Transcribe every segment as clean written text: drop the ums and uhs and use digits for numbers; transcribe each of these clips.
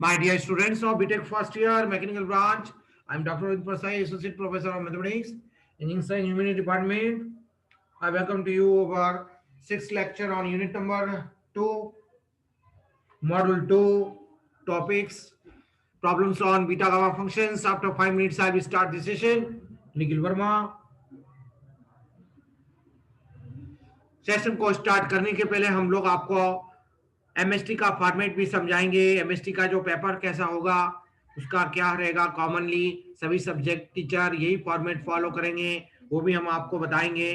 My dear students of BTech first year mechanical branch, I am Dr. Rohit Prasad, Associate Professor of Mathematics in Engineering Humanity Department. I welcome to you our sixth lecture on unit number 2, module 2, topics, problems on beta gamma functions. After 5 minutes, I will start the session. Nikhil Verma. Session को start करने के पहले हम लोग आपको MST का format भी समझाएंगे। एमएसटी का जो पेपर कैसा होगा, उसका क्या रहेगा, कॉमनली सभी सब्जेक्ट टीचर यही फॉर्मेट फॉलो करेंगे, वो भी हम आपको बताएंगे।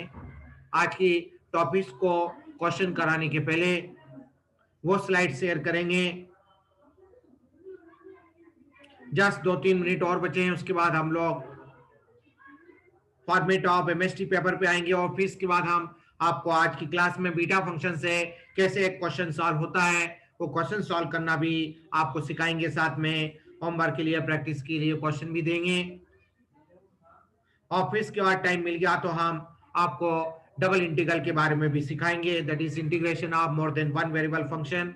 आज की टॉपिक्स को क्वेश्चन कराने के पहले वो स्लाइड शेयर करेंगे। जस्ट 2-3 मिनट और बचे हैं, उसके बाद हम लोग फॉर्मेट ऑफ एमएसटी पेपर पे आएंगे और फिर इसके बाद हम आपको आज की क्लास में बीटा फंक्शन से कैसे एक क्वेश्चन सॉल्व होता है वो क्वेश्चन सॉल्व करना भी आपको सिखाएंगे। साथ में होमवर्क के लिए, प्रैक्टिस के लिए क्वेश्चन भी देंगे। और फिर इसके बाद टाइम मिल गया तो हम आपको डबल इंटीग्रल के बारे में भी सिखाएंगे, that is integration of more than one variable function.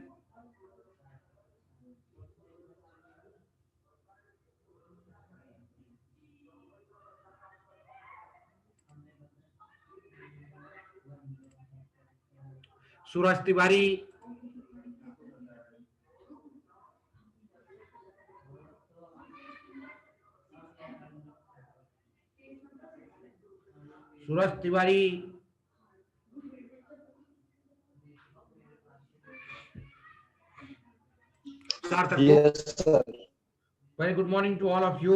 Suraj Tiwari, Suraj Tiwari, Yes, sir. Very good morning to all of you.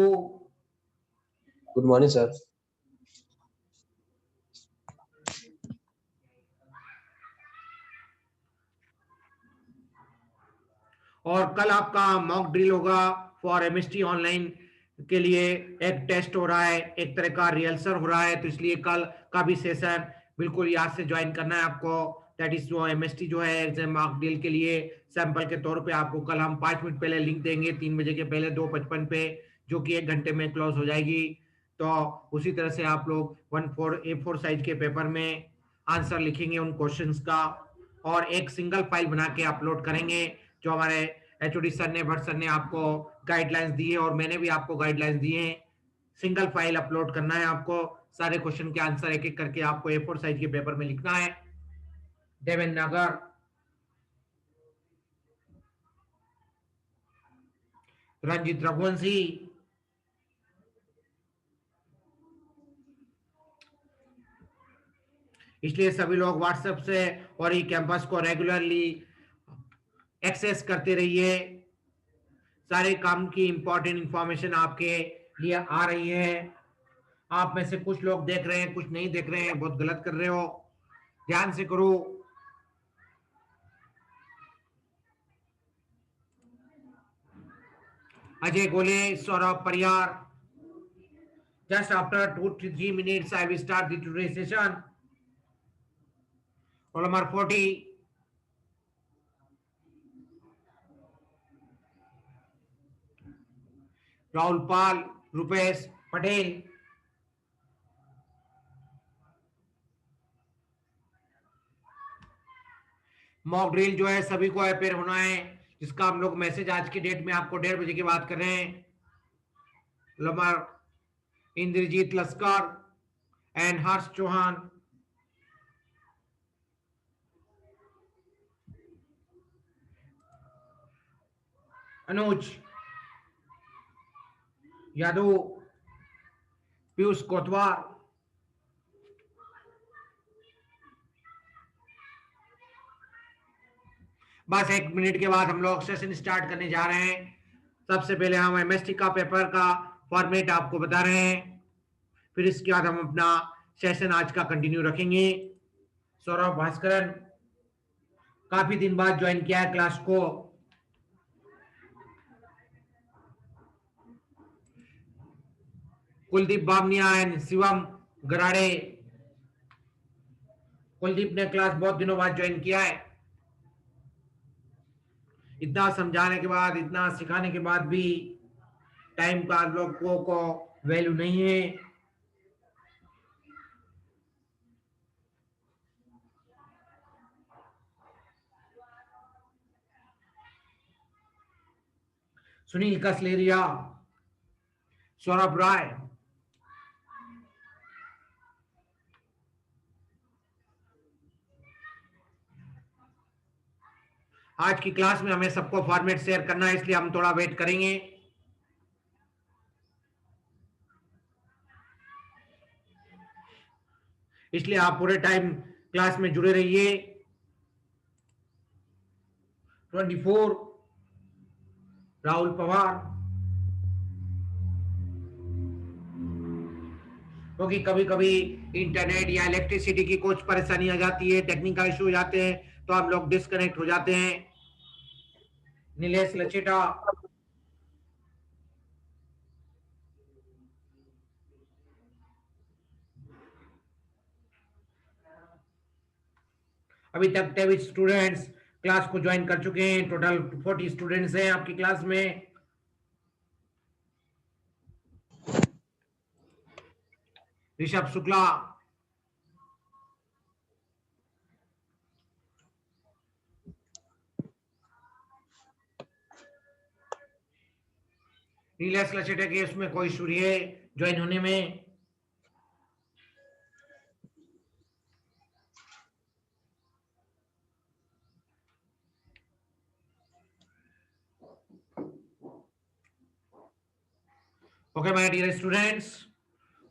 Good morning, sir. और कल आपका मॉक ड्रिल होगा फॉर एमएसटी ऑनलाइन के लिए। एक टेस्ट हो रहा है, एक तरह का रिहर्सल हो रहा है, तो इसलिए कल का भी सेशन बिल्कुल याद से ज्वाइन करना है आपको। दैट इज जो एमएसटी जो है एग्जाम मॉक ड्रिल के लिए सैंपल के तौर पे आपको कल हम 5 मिनट पहले लिंक देंगे, 3 बजे के पहले 2:55 पे, जो कि 1 घंटे में क्लोज हो जाएगी। तो उसी तरह से आप लोग 1/4 A4 साइज के पेपर में आंसर लिखेंगे उन क्वेश्चंस का और एक सिंगल फाइल बना के अपलोड करेंगे, जो हमारे एचओडी सर ने, भट्ट सर ने आपको गाइडलाइंस दी है और मैंने भी आपको गाइडलाइंस दिए हैं। सिंगल फाइल अपलोड करना है आपको, सारे क्वेश्चन के आंसर एक एक करके आपको A4 साइज के पेपर में लिखना है। देवेंद्र नगर, रंजित रघुवंशी, इसलिए सभी लोग व्हाट्सएप से और ई कैंपस को रेगुलरली एक्सेस करते रहिए। सारे काम की इंपॉर्टेंट इंफॉर्मेशन आपके लिए आ रही है। आप में से कुछ लोग देख रहे हैं, कुछ नहीं देख रहे हैं, बहुत गलत कर रहे हो, ध्यान से करो। अजय गोले, Saurabh Pariyar, just after 2 to 3 minutes I will start the today's session. Roll number 40, Rahul Pal, Rupesh Patel. Mock drill जो है सभी को अपेयर होना है, जिसका हम लोग मैसेज आज की डेट में आपको 1:30 बजे की बात कर रहे हैं। लमर इंद्रजीत लस्कर एंड हर्ष चौहान, अनुज यादव, पीयूष कोतवाल। बस 1 मिनट के बाद हम लोग सेशन स्टार्ट करने जा रहे हैं। सबसे पहले हम एमएसटी का पेपर का फॉर्मेट आपको बता रहे हैं, फिर इसके बाद हम अपना सेशन आज का कंटिन्यू रखेंगे। सौरभ भास्करन काफी दिन बाद ज्वाइन किया है क्लास को। कुलदीप बामनिया एंड शिवम गराड़े। कुलदीप ने क्लास बहुत दिनों बाद ज्वाइन किया है। इतना समझाने के बाद, इतना सिखाने के बाद भी टाइम का लोगों को वैल्यू नहीं है। सुनील कसलेरिया, सौरभ राय, आज की क्लास में हमें सबको फॉर्मेट शेयर करना है, इसलिए हम थोड़ा वेट करेंगे। इसलिए आप पूरे टाइम क्लास में जुड़े रहिए। 24 राहुल पवार, क्योंकि कभी कभी इंटरनेट या इलेक्ट्रिसिटी की कुछ परेशानी आ जाती है, टेक्निकल इशू हो जाते हैं, तो हम लोग डिस्कनेक्ट हो जाते हैं। नीलेश लचेटा, अभी तक 23 स्टूडेंट्स क्लास को ज्वाइन कर चुके हैं। टोटल 40 स्टूडेंट्स हैं आपकी क्लास में। ऋषभ शुक्ला, नीलेश लचेटा के उसमें कोई इशू नहीं है ज्वाइन होने में। Okay, my dear students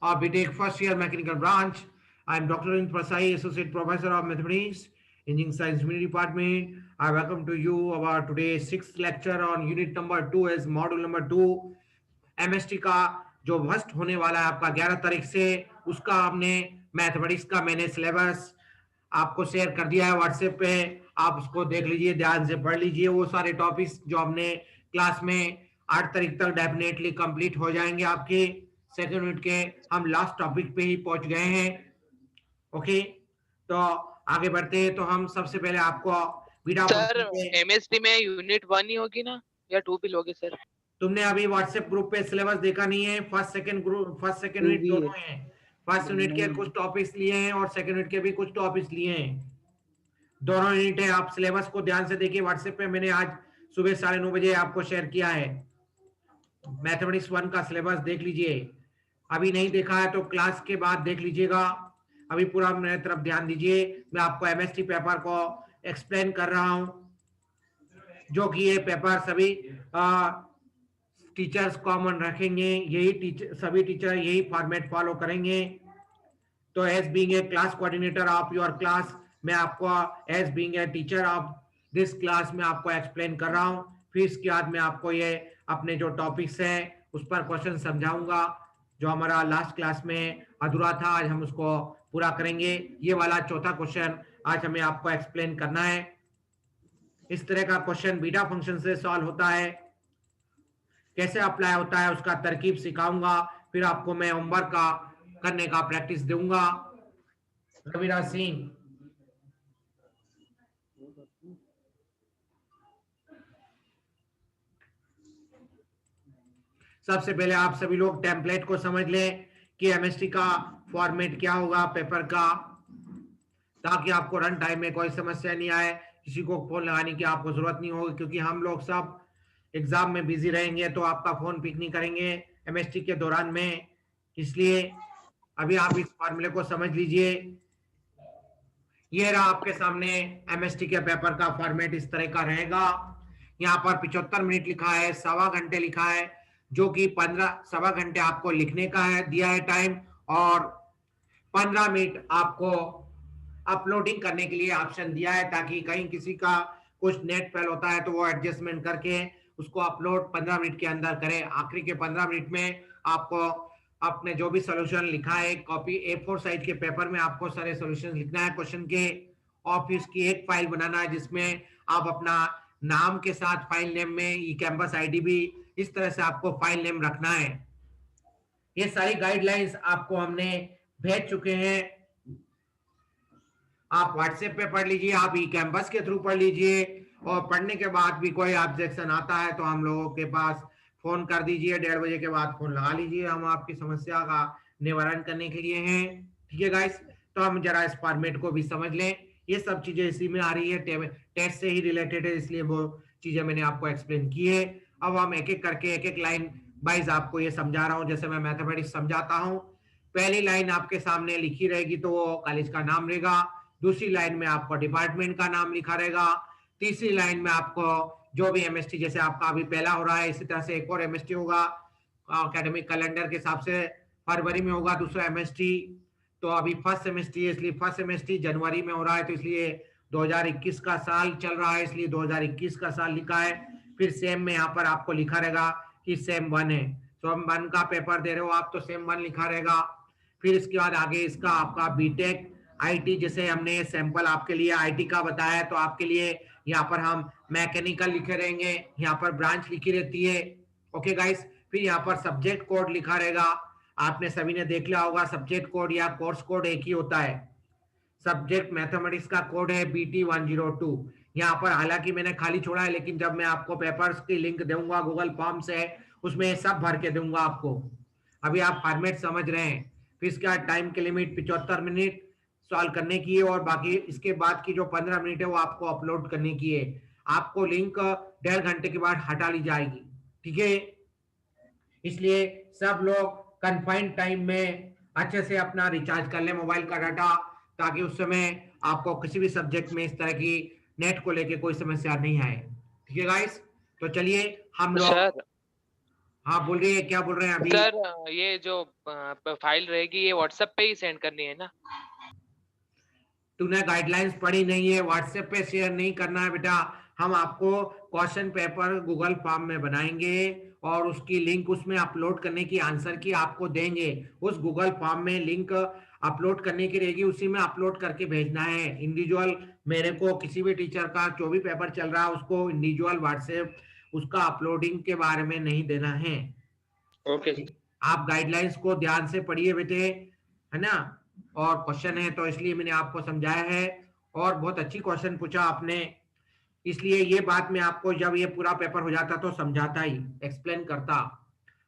of BTech first year mechanical branch, I am Dr. Arvind Prasai, Associate Professor of Mathematics, Engineering Science Unit Department. I welcome to you our today's sixth lecture on unit number 2 as module number 2. MST का जो first होने वाला है आपका 11 तारीख से, उसका हमने मैथमेटिक्स का मैंने सिलेबस आपको शेयर कर दिया है व्हाट्सएप पे। आप उसको देख लीजिए, ध्यान से पढ़ लीजिए। वो सारे टॉपिक्स जो हमने क्लास में 8 तारीख तक डेफिनेटली कंप्लीट हो जाएंगे आपके। सेकंड यूनिट के हम लास्ट टॉपिक पे ही पहुंच गए हैं। ओके, तो आगे बढ़ते हैं। तो हम सबसे पहले आपको बीटा सर एमएसटी में यूनिट 1 ही होगी ना या 2 भी लोगे सर? तुमने अभी व्हाट्सएप ग्रुप पे सिलेबस देखा नहीं है? फर्स्ट सेकंड यूनिट दोनों हैं। फर्स्ट यूनिट के कुछ टॉपिक्स लिए हैं और सेकंड यूनिट के भी कुछ टॉपिक्स लिए हैं। दोनों यूनिट है। आप सिलेबस को ध्यान से देखिए। व्हाट्सएप पे मैंने आज सुबह 9:30 बजे आपको शेयर किया है। मैथमेटिक्स 1 का सिलेबस देख लीजिए। अभी नहीं देखा है तो क्लास के बाद देख लीजिएगा। अभी पूरा मेरे तरफ ध्यान दीजिए। मैं आपको एमएसटी पेपर को एक्सप्लेन कर रहा हूं, जो कि ये पेपर सभी टीचर्स कॉमन रखेंगे। यही टीचर, सभी टीचर यही फॉर्मेट फॉलो करेंगे। तो as being a class coordinator of your class, मैं आपको as being a teacher of this class में आपको एक्सप्लेन कर रहा हूं। फिर इसके बाद मैं आपको ये अपने जो टॉपिक्स हैं उस पर क्वेश्चन समझाऊंगा। जो हमारा लास्ट क्लास में अधूरा था, आज हम उसको पूरा करेंगे। ये वाला चौथा क्वेश्चन आज हमें आपको एक्सप्लेन करना है। इस तरह का क्वेश्चन बीटा फंक्शन से सॉल्व होता है, कैसे अप्लाई होता है उसका तरकीब सिखाऊंगा। फिर आपको मैं होमवर्क का करने का प्रैक्टिस दूंगा। रविराज सिंह, सबसे पहले आप सभी लोग टेम्पलेट को समझ लें कि एमएसटी का फॉर्मेट क्या होगा पेपर का, ताकि आपको रन टाइम में कोई समस्या नहीं आए। किसी को फोन लगाने की आपको जरूरत नहीं होगी, क्योंकि हम लोग सब एग्जाम में बिजी रहेंगे तो आपका फोन पिक नहीं करेंगे एमएसटी के दौरान में। इसलिए अभी आप इस फॉर्मूले को समझ लीजिए। ये रहा आपके सामने एमएसटी के पेपर का फॉर्मेट, इस तरह का रहेगा। यहाँ पर 75 मिनट लिखा है, सवा घंटे लिखा है, जो कि 15 सवा घंटे आपको लिखने का है दिया है टाइम, और 15 मिनट आपको अपलोडिंग करने के लिए ऑप्शन दिया है, ताकि कहीं किसी का कुछ नेट फेल होता है तो वो एडजस्टमेंट करके उसको अपलोड 15 मिनट के अंदर करें। आखिरी के 15 मिनट में आपको अपने जो भी सॉल्यूशन लिखा है कॉपी A4 साइज के पेपर में आपको सारे सॉल्यूशन लिखना है क्वेश्चन के, और फिर उसकी एक फाइल बनाना है जिसमें आप अपना नाम के साथ फाइल नेम में ई कैंपस आईडी भी इस तरह से आपको फाइल नेम रखना है। ये सारी गाइडलाइंस आपको हमने भेज चुके हैं। आप व्हाट्सएप पे पढ़ लीजिए, आप ई कैंपस के थ्रू पढ़ लीजिए, और पढ़ने के बाद भी कोई ऑब्जेक्शन आता है तो हम लोगों के पास फोन कर दीजिए, 1:30 बजे के बाद फोन लगा लीजिए, हम आपकी समस्या का निवारण करने के लिए हैं। ठीक है गाइस, तो हम जरा इस फॉर्मेट को भी समझ लें। ये सब चीजें इसी में आ रही है, टेस्ट से ही रिलेटेड है, इसलिए वो चीजें मैंने आपको एक्सप्लेन की है। अब हम एक एक करके एक एक लाइन वाइज आपको ये समझा रहा हूँ, जैसे मैं मैथमेटिक्स समझाता हूँ। पहली लाइन आपके सामने लिखी रहेगी तो वो कॉलेज का नाम रहेगा, दूसरी लाइन में आपको डिपार्टमेंट का नाम लिखा रहेगा, तीसरी लाइन में आपको जो भी एमएसटी, जैसे आपका अभी पहला हो रहा है इसी तरह से एक और एमएसटी होगा एकेडमिक कैलेंडर के हिसाब से, फरवरी में होगा दूसरा एमएसटी। तो अभी फर्स्ट सेमेस्ट्री है, इसलिए फर्स्ट सेमेस्ट्री जनवरी में हो रहा है, तो इसलिए 2021 का साल चल रहा है, इसलिए 2021 का साल लिखा है। फिर सेम में यहाँ पर आपको लिखा रहेगा कि सेम 1 है, तो हम 1 का पेपर दे रहे हो आप तो सेम 1 लिखा रहेगा। फिर इसके बाद आगे इसका आपका बीटेक आईटी, जैसे हमने सैंपल आपके लिए आईटी का बताया है, तो आपके लिए यहाँ पर हम मैकेनिकल लिखे रहेंगे, यहाँ पर ब्रांच लिखी रहती है। ओके गाइस, फिर यहाँ पर सब्जेक्ट कोड लिखा रहेगा, आपने सभी ने देख लिया होगा सब्जेक्ट कोड या कोर्स कोड एक ही होता है। सब्जेक्ट मैथमेटिक्स का कोड है BT 102। यहाँ पर हालांकि मैंने खाली छोड़ा है, लेकिन जब मैं आपको पेपर्स की लिंक दूंगा गूगल फॉर्म से, उसमें सब भर के दूंगा आपको। अभी आप फॉर्मेट समझ रहे हैं। फिर इसका टाइम की लिमिट 75 मिनट सॉल्व करने की है, और बाकी इसके बाद की जो 15 मिनट है वो आपको अपलोड करने की है। आपको लिंक 1.5 घंटे के बाद हटा ली जाएगी। ठीक है, इसलिए सब लोग कन्फाइंड टाइम में अच्छे से अपना रिचार्ज कर ले मोबाइल का डाटा, ताकि उस समय आपको किसी भी सब्जेक्ट में इस तरह की नेट को लेके कोई समस्या नहीं आए। ठीक है गाइस, तो चलिए हम लोग, सर हाँ बोल रही है, क्या बोल रहे हैं अभी? सर ये जो फाइल रहेगी ये व्हाट्सएप पे ही सेंड करनी है ना? तूने गाइडलाइंस पढ़ी नहीं है, व्हाट्सएप पे शेयर नहीं करना है बेटा। हम आपको क्वेश्चन पेपर गूगल फॉर्म में बनाएंगे और उसकी लिंक उसमें अपलोड करने की, आंसर की आपको देंगे। उस गूगल फॉर्म में लिंक अपलोड करने की रहेगी, उसी में अपलोड करके भेजना है इंडिविजुअल। मेरे को किसी भी टीचर का जो भी पेपर चल रहा है उसको इंडिविजुअल व्हाट्सएप उसका अपलोडिंग के बारे में नहीं देना है। ओके आप गाइडलाइंस को ध्यान से पढ़िए बेटे, है ना। और क्वेश्चन है तो इसलिए मैंने आपको समझाया है, और बहुत अच्छी क्वेश्चन पूछा आपने, इसलिए ये बात मैं आपको जब ये पूरा पेपर हो जाता तो समझाता ही, एक्सप्लेन करता।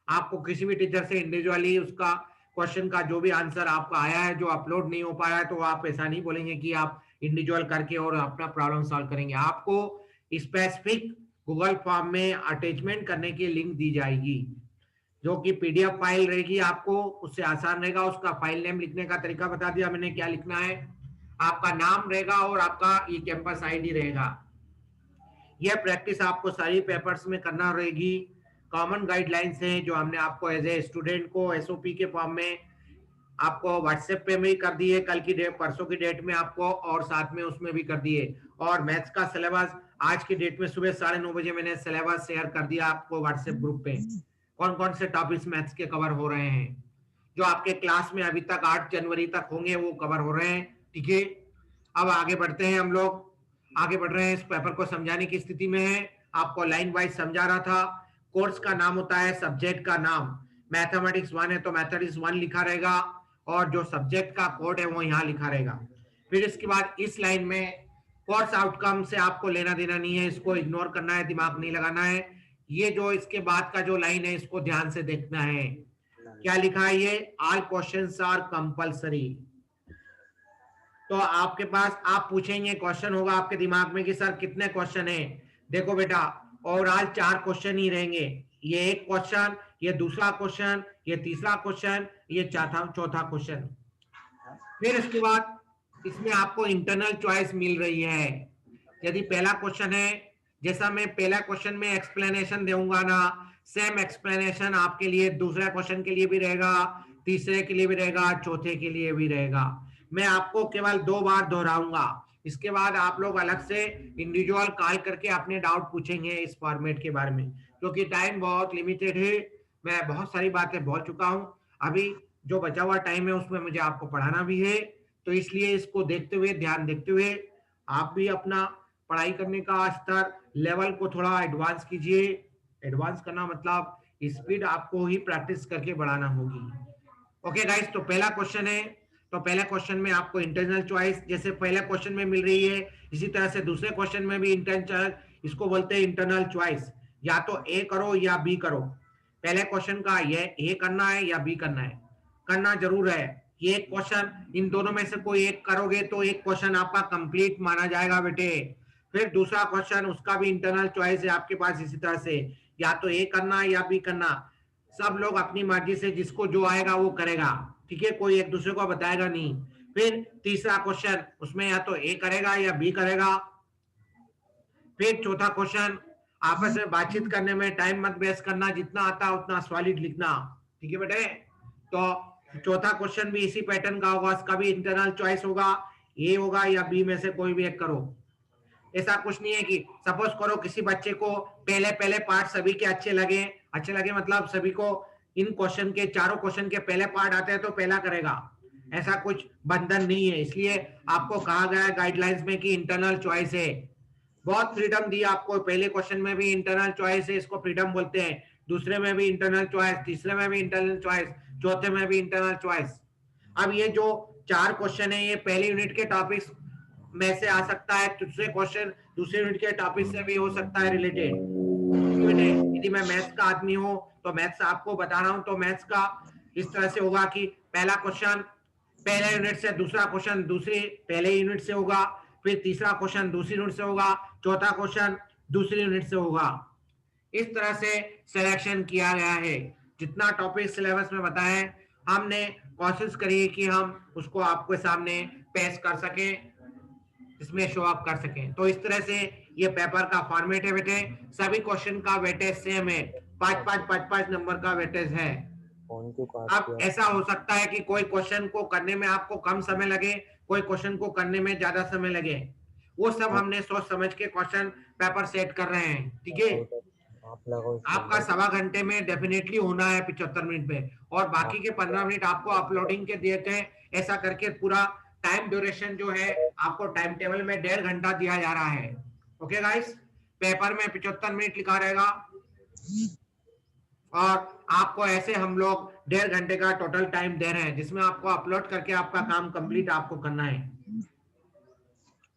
आपको किसी भी टीचर से इंडिविजुअली उसका क्वेश्चन का जो भी आंसर आपका आया है जो अपलोड नहीं हो पाया है, तो आप ऐसा नहीं बोलेंगे कि आप इंडिविजुअल करके और अपना प्रॉब्लम सॉल्व करेंगे। आपको स्पेसिफिक गूगल फॉर्म में अटैचमेंट करने की लिंक दी जाएगी, जो कि पीडीएफ फाइल रहेगी, आपको उससे आसान रहेगा। उसका फाइल नेम लिखने का तरीका बता दिया मैंने, क्या लिखना है। आपका नाम रहेगा और आपका ई कैंपस आईडी रहेगा। यह प्रैक्टिस आपको सारी पेपर्स में करना रहेगी। कॉमन गाइडलाइंस हैं जो हमने आपको एज ए स्टूडेंट को एसओपी के फॉर्म में आपको व्हाट्सएप पे भी कर दिए, कल की डेट परसों की डेट में आपको, और साथ में उसमें भी कर दिए। और मैथ्स का सिलेबस आज की डेट में सुबह 9:30 बजे मैंने सिलेबस शेयर कर दिया आपको व्हाट्सएप ग्रुप पे। कौन कौन से टॉपिक्स मैथ्स के कवर हो रहे हैं, जो आपके क्लास में अभी तक 8 जनवरी तक होंगे वो कवर हो रहे हैं। ठीक है, अब आगे बढ़ते हैं, हम लोग आगे बढ़ रहे हैं, इस पेपर को समझाने की स्थिति में है। आपको लाइन वाइज समझा रहा था। कोर्स का नाम होता है सब्जेक्ट का नाम, मैथमेटिक्स 1 है तो मैथमेटिक्स 1 लिखा रहेगा, और जो सब्जेक्ट का कोड है वो यहाँ लिखा रहेगा। फिर इसके बाद इस लाइन में कोर्स आउटकम से आपको लेना देना नहीं है, इसको इग्नोर करना है, दिमाग नहीं लगाना है। ये जो इसके बाद का जो लाइन है इसको ध्यान से देखना है। क्या लिखा है ये, ऑल क्वेश्चंस आर कंपलसरी। तो आपके पास आप पूछेंगे, क्वेश्चन होगा आपके दिमाग में कि सर कितने क्वेश्चन है। देखो बेटा, ओवरऑल 4 क्वेश्चन ही रहेंगे। ये एक क्वेश्चन, ये दूसरा क्वेश्चन, ये तीसरा क्वेश्चन, ये चौथा क्वेश्चन। फिर इसके बाद इसमें आपको इंटरनल चॉइस मिल रही है। यदि पहला क्वेश्चन है, जैसा मैं पहला क्वेश्चन में एक्सप्लेनेशन दूंगा ना, सेम एक्सप्लेनेशन आपके लिए दूसरे क्वेश्चन के लिए भी रहेगा, तीसरे के लिए भी रहेगा, चौथे के लिए भी रहेगा। मैं आपको केवल 2 बार दोहराऊंगा, इसके बाद आप लोग अलग से इंडिविजुअल कॉल करके अपने डाउट पूछेंगे इस फॉर्मेट के बारे में, क्योंकि टाइम बहुत लिमिटेड है। मैं बहुत सारी बातें बोल चुका हूं, अभी जो बचा हुआ टाइम है उसमें मुझे आपको पढ़ाना भी है, तो इसलिए इसको देखते हुए, ध्यान देखते हुए आप भी अपना पढ़ाई करने का स्तर लेवल को थोड़ा एडवांस कीजिए। एडवांस करना मतलब स्पीड आपको ही प्रैक्टिस करके बढ़ाना होगी। ओके गाइस, तो पहला क्वेश्चन है, तो पहले क्वेश्चन में आपको इंटरनल चॉइस जैसे पहले क्वेश्चन में मिल रही है, इसी तरह से दूसरे क्वेश्चन में भी इंटरनल, इसको बोलते हैं इंटरनल चॉइस। या तो ए करो या बी करो। पहले क्वेश्चन का ये ए करना है या बी करना है, करना जरूर है। ये क्वेश्चन इन दोनों में से कोई एक करोगे तो एक क्वेश्चन आपका कंप्लीट माना जाएगा बेटे। फिर दूसरा क्वेश्चन उसका भी इंटरनल चॉइस है आपके पास, इसी तरह से या तो ए करना या बी करना। सब लोग अपनी मर्जी से जिसको जो आएगा वो करेगा, ठीक है, कोई एक दूसरे को बताएगा नहीं। फिर तीसरा क्वेश्चन उसमें या तो ए करेगा या बी करेगा। फिर चौथा क्वेश्चन आपस में बातचीत करने में टाइम मत वेस्ट करना, जितना आता उतना सॉलिड लिखना, ठीक है बेटे। तो चौथा क्वेश्चन भी इसी पैटर्न का होगा, इसका भी इंटरनल चॉइस होगा, ए होगा या बी में से कोई भी एक करो। ऐसा कुछ नहीं है कि सपोज करो किसी बच्चे को पहले पहले पार्ट सभी के अच्छे लगे मतलब सभी को इन क्वेश्चन के चारों क्वेश्चन के पहले पार्ट आते हैं तो पहला करेगा, ऐसा कुछ बंधन नहीं है। इसलिए आपको कहा गया है गाइडलाइंस में कि इंटरनल चॉइस है। बहुत फ्रीडम दी आपको, पहले क्वेश्चन में भी इंटरनल चॉइस है, इसको फ्रीडम बोलते हैं। दूसरे में भी इंटरनल चॉइस, तीसरे में भी इंटरनल चॉइस, चौथे में भी इंटरनल चॉइस। अब ये जो चार क्वेश्चन है ये पहले यूनिट के टॉपिक्स में से आ सकता है, दूसरे क्वेश्चन दूसरे यूनिट के टॉपिक से भी हो सकता है रिलेटेड। यदि मैं मैथ्स का आदमी हूं तो मैथ्स आपको बता रहा हूं, तो मैथ्स का इस तरह से होगा कि पहला क्वेश्चन पहले यूनिट से, दूसरा क्वेश्चन दूसरे पहले यूनिट से होगा, फिर तीसरा क्वेश्चन दूसरी यूनिट से होगा, चौथा क्वेश्चन दूसरी यूनिट से होगा। इस तरह से सिलेक्शन किया गया है। जितना टॉपिक सिलेबस में बताया हमने कोशिश करी कि हम उसको आपके सामने पेश कर सकें, इसमें शो अप कर सकें। तो इस तरह से ये पेपर का फॉर्मेट है बेटे। सभी क्वेश्चन का वेटेज सेम है, 5 नंबर का वेटेज है। अब ऐसा हो सकता है कि कोई क्वेश्चन को करने में आपको कम समय लगे, कोई क्वेश्चन को करने में ज्यादा समय लगे, वो सब हमने सोच समझ के क्वेश्चन पेपर सेट कर रहे हैं, ठीक है। आपका 1.25 घंटे में डेफिनेटली होना है 75 मिनट में, और बाकी के 15 मिनट आपको अपलोडिंग के देते हैं। ऐसा करके पूरा टाइम ड्यूरेशन जो है आपको टाइम टेबल में 1.5 घंटा दिया जा रहा है। ओके गाइस, पेपर में 75 मिनट लिखा रहेगा और आपको ऐसे हम लोग 1.5 घंटे का टोटल टाइम दे रहे हैं, जिसमें आपको अपलोड करके आपका काम कंप्लीट आपको करना है।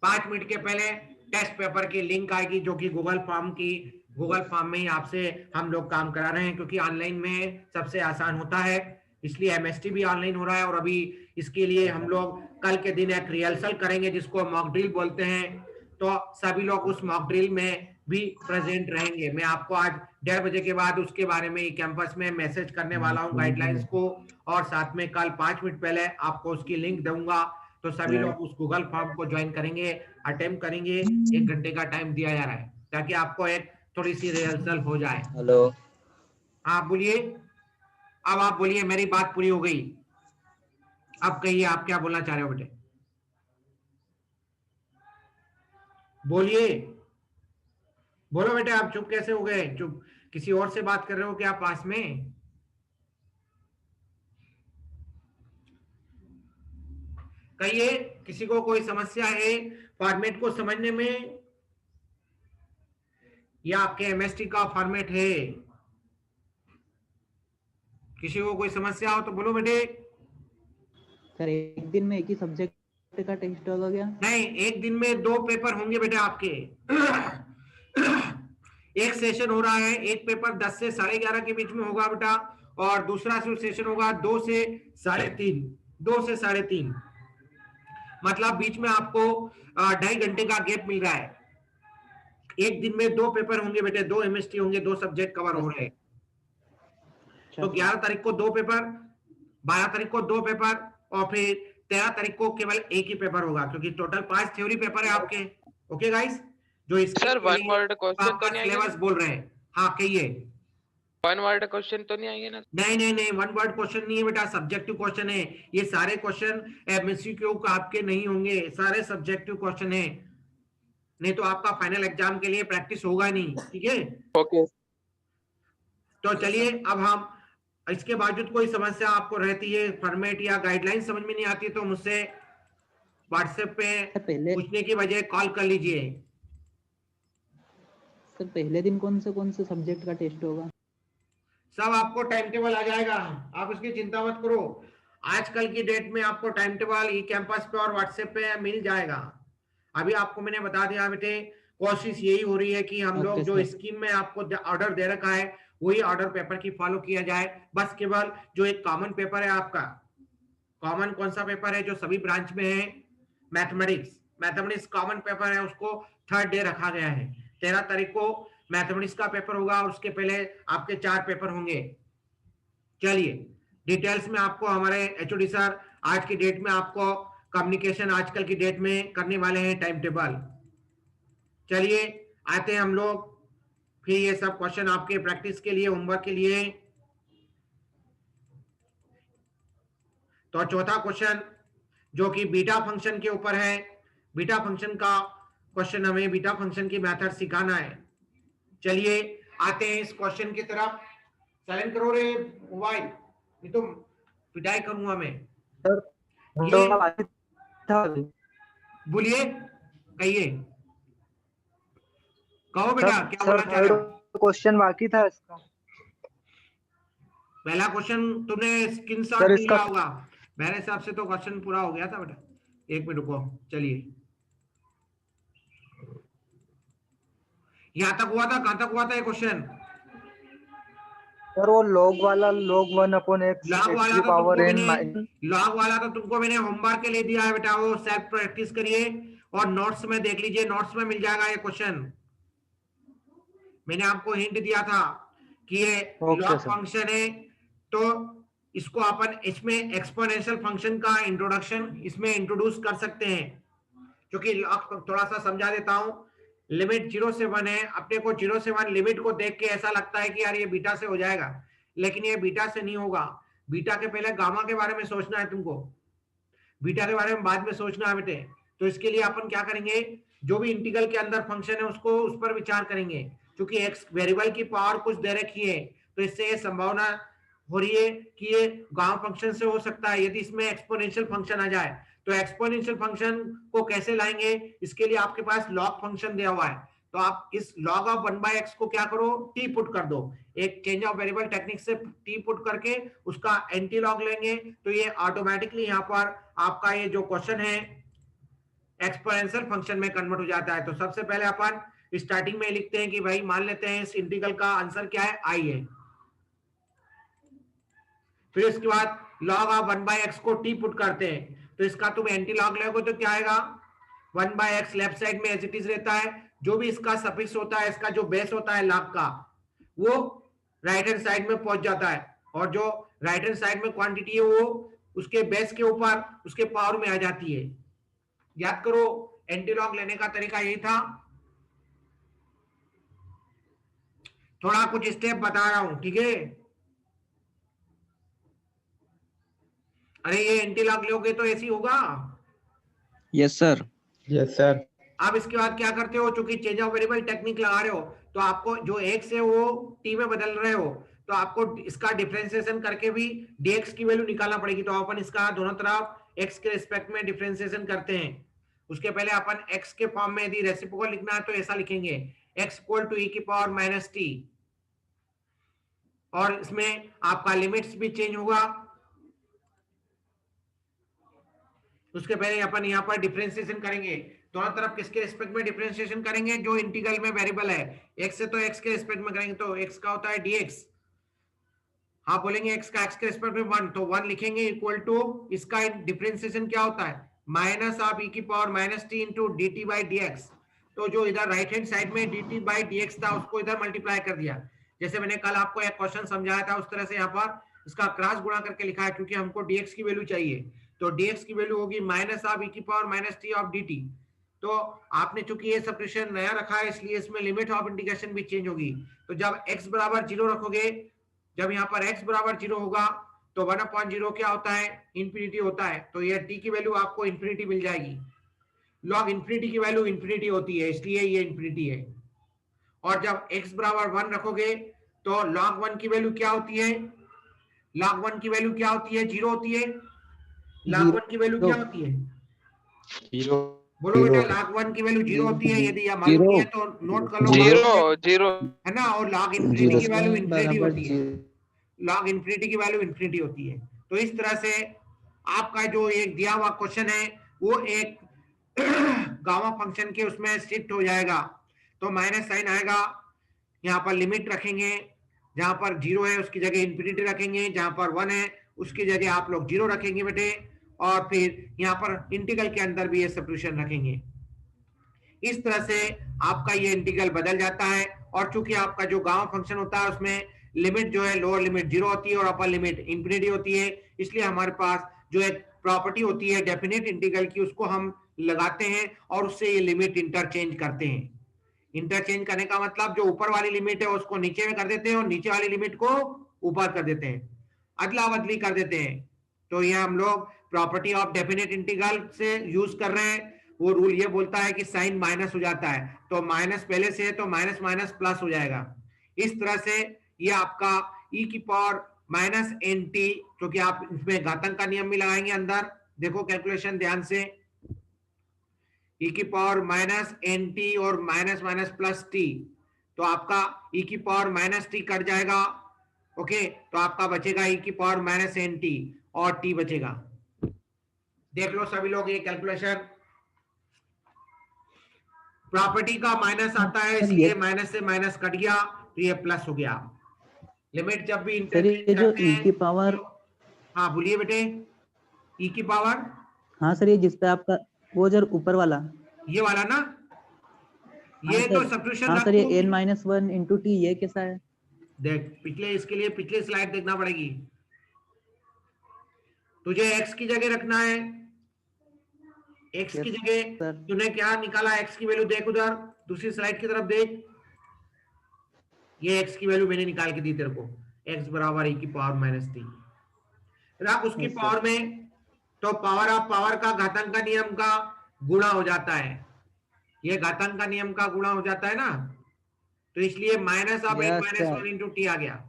5 मिनट के पहले टेस्ट पेपर की लिंक आएगी, जो कि गूगल फॉर्म में ही आपसे हम लोग काम करा रहे हैं, क्योंकि ऑनलाइन में सबसे आसान होता है, इसलिए एमएसटी भी ऑनलाइन हो रहा है। और अभी इसके लिए हम लोग कल के दिन एक रिहर्सल करेंगे जिसको मॉक ड्रिल बोलते हैं, तो सभी लोग उस मॉक ड्रिल में भी प्रेजेंट रहेंगे। मैं आपको आज 1:30 बजे के बाद उसके बारे में कैंपस में मैसेज करने वाला हूँ गाइडलाइंस को, और साथ में कल 5 मिनट पहले आपको उसकी लिंक दूंगा, तो सभी लोग उस गूगल फॉर्म को ज्वाइन करेंगे, अटेम्प्ट करेंगे। 1 घंटे का टाइम दिया जा रहा है ताकि आपको एक थोड़ी सी रिहर्सल हो जाए। हेलो, आप बोलिए, अब आप बोलिए, मेरी बात पूरी हो गई, अब कहिए आप क्या बोलना चाह रहे हो बेटे, बोलिए, बोलो बेटे। आप चुप कैसे हो गए? चुप, किसी और से बात कर रहे हो क्या पास में? कहिए, किसी को कोई समस्या है फॉर्मेट को समझने में, या आपके एमएसटी का फॉर्मेट है? किसी को कोई समस्या हो तो बोलो बेटे। सर एक दिन में एक ही सब्जेक्ट का टेस्ट होगा क्या? नहीं, एक दिन में 2 पेपर होंगे बेटे आपके। एक सेशन हो रहा है, एक पेपर 10 से 11:30 के बीच में होगा बेटा, और दूसरा सेशन होगा 2 से 3:30। मतलब बीच में आपको 2.5 घंटे का गैप मिल रहा है। एक दिन में 2 पेपर होंगे बेटे, 2 एमएसटी होंगे, 2 सब्जेक्ट कवर हो रहे हैं। तो 11 तारीख को 2 पेपर, 12 तारीख को 2 पेपर, और फिर 13 तारीख को केवल एक ही पेपर होगा, क्योंकि टोटल 5 थ्योरी पेपर है आपके। ओके गाइस, जो इसके सर वन वर्ड क्वेश्चन तो नहीं सिलेबस बोल रहे हैं। हाँ कहिए। वन वर्ड क्वेश्चन तो नहीं आएंगे ना? नहीं, वन वर्ड क्वेश्चन नहीं है बेटा, सब्जेक्टिव क्वेश्चन है। ये सारे क्वेश्चन एमसीक्यू आपके नहीं होंगे, सारे सब्जेक्टिव क्वेश्चन है, नहीं तो आपका फाइनल एग्जाम के लिए प्रैक्टिस होगा नहीं, ठीक है। ओके, तो चलिए, अब हम इसके बावजूद कोई समस्या आपको रहती है, फॉर्मेट या गाइडलाइन समझ में नहीं आती, तो मुझसे व्हाट्सएप पे पूछने की बजाय कॉल कर लीजिए। सर पहले दिन कौन से सब्जेक्ट का टेस्ट होगा? सब आपको टाइम टेबल आ जाएगा, आप उसकी चिंता मत करो। आजकल की डेट में आपको टाइम टेबल ई कैंपस पे और व्हाट्सएप पे मिल जाएगा। अभी आपको मैंने बता दिया बेटे, कोशिश यही हो रही है कि हम लोग ओके जो सर। स्कीम में आपको ऑर्डर दे रखा है वही ऑर्डर पेपर की फॉलो किया जाए। बस केवल जो एक कॉमन पेपर है आपका, कॉमन कौन सा पेपर है जो सभी ब्रांच में है, मैथमेटिक्स। मैथमेटिक्स कॉमन पेपर है, उसको थर्ड डे रखा गया है। 13 तारीख को मैथमेटिक्स का पेपर होगा, उसके पहले आपके 4 पेपर होंगे। चलिए डिटेल्स में आपको हमारे एचओडी सर आज की डेट में आपको कम्युनिकेशन आजकल की डेट में करने वाले हैं टाइम टेबल। चलिए आते हैं हम लोग, फिर ये सब क्वेश्चन आपके प्रैक्टिस के लिए, होमवर्क के लिए। तो चौथा क्वेश्चन जो कि बीटा फंक्शन के ऊपर है, बीटा फंक्शन का क्वेश्चन, हमें बीटा फंक्शन की मेथड सिखाना है। चलिए आते हैं इस क्वेश्चन की तरफ। साइलेंट करो रे मोबाइल, नहीं तो पिटाई करूंगा मैं। ये बोलिए, कहिए, कहो बेटा क्या बोलना चाह रहे हो? क्वेश्चन बाकी था इसका। पहला क्वेश्चन तुमने स्क्रीनशॉट सर, लिया होगा, मेरे हिसाब से तो क्वेश्चन पूरा हो गया था बेटा। एक मिनट रुको, चलिए यहां तक हुआ था, कहां तक हुआ था ये क्वेश्चन? सर वो log वाला log 1/x लॉग वाला की तो पावर तुमको n मैंने लॉग वाला तो तुमको मैंने होमवर्क के लिए दिया है बेटा, वो सेल्फ प्रैक्टिस करिए और नोट्स में देख लीजिए, नोट्स में मिल जाएगा ये क्वेश्चन। मैंने आपको हिंट दिया था कि ये लॉग फंक्शन है, तो इसको अपन इसमें एक्सपोनेंशियल फंक्शन का इंट्रोडक्शन इसमें इंट्रोड्यूस कर सकते हैं। क्योंकि लॉग थोड़ा सा समझा देता हूं, लिमिट 0 से 1 है, अपने को 0 से 1 लिमिट को देख के ऐसा लगता है कि यार ये बीटा से हो जाएगा, लेकिन ये बीटा से नहीं होगा। बीटा के पहले गामा के बारे में सोचना है तुमको, बीटा के बारे में बाद में सोचना है बेटे। तो इसके लिए अपन क्या करेंगे, जो भी इंटीग्रल के अंदर फंक्शन है उसको उस पर विचार करेंगे। क्योंकि एक्स वेरिएबल की पावर कुछ दे रखी है, तो इससे ये संभावना हो रही है कि ये गामा फंक्शन से हो सकता है यदि इसमें एक्सपोनेंशियल फंक्शन आ जाए। तो एक्सपोनेंशियल फंक्शन को कैसे लाएंगे, इसके लिए आपके पास लॉग फंक्शन दिया हुआ है। तो आप इस log ऑफ 1/x को क्या करो, टी पुट कर दो, एक चेंज ऑफ वेरिएबल टेक्निक से टी पुट करके उसका एंटी लॉग लेंगे, तो ये ऑटोमेटिकली यहाँ पर आपका ये जो क्वेश्चन है एक्सपोनेंशियल फंक्शन में कन्वर्ट हो जाता है। तो सबसे पहले अपन स्टार्टिंग में लिखते हैं कि भाई मान लेते हैं इस इंटीग्रल का आंसर क्या है, आई है। फिर इसके बाद log ऑफ 1/x को टी पुट करते हैं, तो इसका तुम एंटी लॉग लोगे तो क्या आएगा, 1/x लेफ्ट साइड में एज इट इज रहता है, जो भी इसका सफिक्स होता है, इसका जो बेस होता है log का, वो राइट हैंड साइड में पहुंच जाता है, और जो राइट हैंड साइड में क्वांटिटी है वो उसके बेस के ऊपर उसके पावर में आ जाती है। याद करो एंटी लॉग लेने का तरीका यही था। थोड़ा कुछ स्टेप बता रहा हूं, ठीक है? अरे ये एंटी लॉग लोगे तो ऐसी होगा। Yes sir. Yes sir. अब इसके बाद क्या करते हो, चूंकि चेंज ऑफ वेरिएबल टेक्निक लगा रहे हो, तो आपको जो x है वो t में बदल रहे हो, तो आपको इसका डिफरेंशिएशन करके भी dx की वैल्यू निकालना पड़ेगी। तो अपन इसका दोनों तरफ x के रिस्पेक्ट में डिफरेंशिएशन करते हैं। उसके पहले अपन x के फॉर्म में यदि रेसिप्रोकल लिखना है तो ऐसा लिखेंगे, x इक्वल टू e की पावर माइनस t, और इसमें आपका लिमिट्स भी चेंज होगा। उसके पहले अपन यहाँ पर डिफरेंशिएशन करेंगे, दोनों तरफ किसके रिस्पेक्ट में डिफरेंशिएशन करेंगे, जो इंटीग्रल में वेरिएबल है x से, तो x के रिस्पेक्ट में करेंगे, तो x का होता है dx। हाँ बोलेंगे x का x के रिस्पेक्ट में 1, तो 1 लिखेंगे इक्वल टू इसका डिफरेंशिएशन क्या होता है, माइनस ऑफ e की power minus t into D T by D x. तो जो इधर राइट हैंड साइड में D T by D x था उसको इधर मल्टीप्लाई कर दिया। जैसे मैंने कल आपको एक क्वेश्चन समझाया था उस तरह से यहाँ पर इसका क्रॉस गुणा करके लिखा है, क्योंकि हमको dx की वैल्यू चाहिए। तो dx की वैल्यू होगी माइनस ऑफ e की power minus t of dt। तो आपने चूंकि ये सब्स्टिट्यूशन नया रखा है इसलिए इसमें लिमिट ऑफ इंटीग्रेशन भी चेंज होगी। तो जब x बराबर 0 रखोगे, जब यहाँ पर x बराबर 0 होगा तो 1/0 क्या होता है, इंफिनिटी होता है। तो ये t की वैल्यू आपको इंफिनिटी मिल जाएगी। लॉग इंफिनिटी की वैल्यू इंफिनिटी होती है, इसलिए ये इंफिनिटी है। और जब x बराबर 1 रखोगे तो log 1 की वैल्यू क्या होती है, log 1 की वैल्यू क्या होती है, 0 होती है। log 1 की वैल्यू क्या होती है, 0। बोलो बेटा, log 1 की वैल्यू 0 होती है। यदि आप मालूम है तो नोट कर लो, 0 है ना। और log इंफिनिटी की वैल्यू इंफिनिटी होती है, log इंफिनिटी की वैल्यू इंफिनिटी होती है। तो इस तरह से आपका जो एक दिया हुआ क्वेश्चन है वो एक गामा फंक्शन के उसमें शिफ्ट हो जाएगा। तो माइनस साइन आएगा, यहाँ पर लिमिट रखेंगे, जहां पर 0 है उसकी जगह इंफिनिटी रखेंगे, जहां पर 1 है उसकी जगह आप लोग 0 रखेंगे बेटे, और फिर यहाँ पर इंटीग्रल के अंदर भी ये सब्स्टिट्यूशन रखेंगे। इस तरह से आपका ये इंटीग्रल बदल जाता है। और चूंकि आपका जो गामा फंक्शन होता है उसमें लिमिट जो है लोअर लिमिट 0 होती है और अपर लिमिट इंफिनिटी होती है, इसलिए हमारे पास जो एक प्रॉपर्टी होती है डेफिनेट इंटीग्रल की उसको हम लगाते हैं और उससे ये लिमिट इंटरचेंज करते हैं। इंटरचेंज करने का मतलब जो ऊपर वाली लिमिट है उसको नीचे में कर देते हैं और नीचे वाली लिमिट को ऊपर कर देते हैं, अदला बदली कर देते हैं। तो ये हम लोग प्रॉपर्टी ऑफ डेफिनेट इंटीग्रल से यूज कर रहे हैं। वो रूल ये बोलता है कि साइन माइनस हो जाता है, तो माइनस पहले से है तो माइनस माइनस प्लस हो जाएगा। इस तरह से ये आपका e की पावर माइनस एन टी, क्योंकि आप इसमें घातांक का नियम भी लगाएंगे अंदर, देखो कैलकुलेशन ध्यान से, e की पावर माइनस एन टी और माइनस माइनस प्लस टी, तो आपका e की पावर माइनस टी कट जाएगा। ओके, तो आपका बचेगा e की पावर माइनस एन टी और t बचेगा। देख लो सभी लोग ये कैलकुलेशन, प्रॉपर्टी का माइनस आता है इसलिए माइनस से माइनस कट गया तो ये प्लस हो गया। लिमिट जब भी ये जो e की पावर, हाँ बोलिए बेटे, e की पावर, हाँ सर, ये जिसपे आपका वो जर ऊपर वाला ये वाला ना, ये हाँ तो सर, सब्स्टिट्यूशन हाँ सर, ये n-1 इंटू टी, ये कैसा है? देख पिछले, इसके लिए पिछले स्लाइड देखना पड़ेगी तुझे। x की जगह रखना है, x की जगह तूने क्या निकाला, x की वैल्यू देख उधर दूसरी स्लाइड की तरफ देख, ये x की वैल्यू मैंने निकाल के दी तेरे को, x बराबर e की पावर माइनस टी रख उसकी पावर में, तो पावर ऑफ पावर का घातांक का नियम का गुणा हो जाता है, ये घातांक का नियम का गुणा हो जाता है ना, तो इसलिए minus of n minus 1 into T आ गया।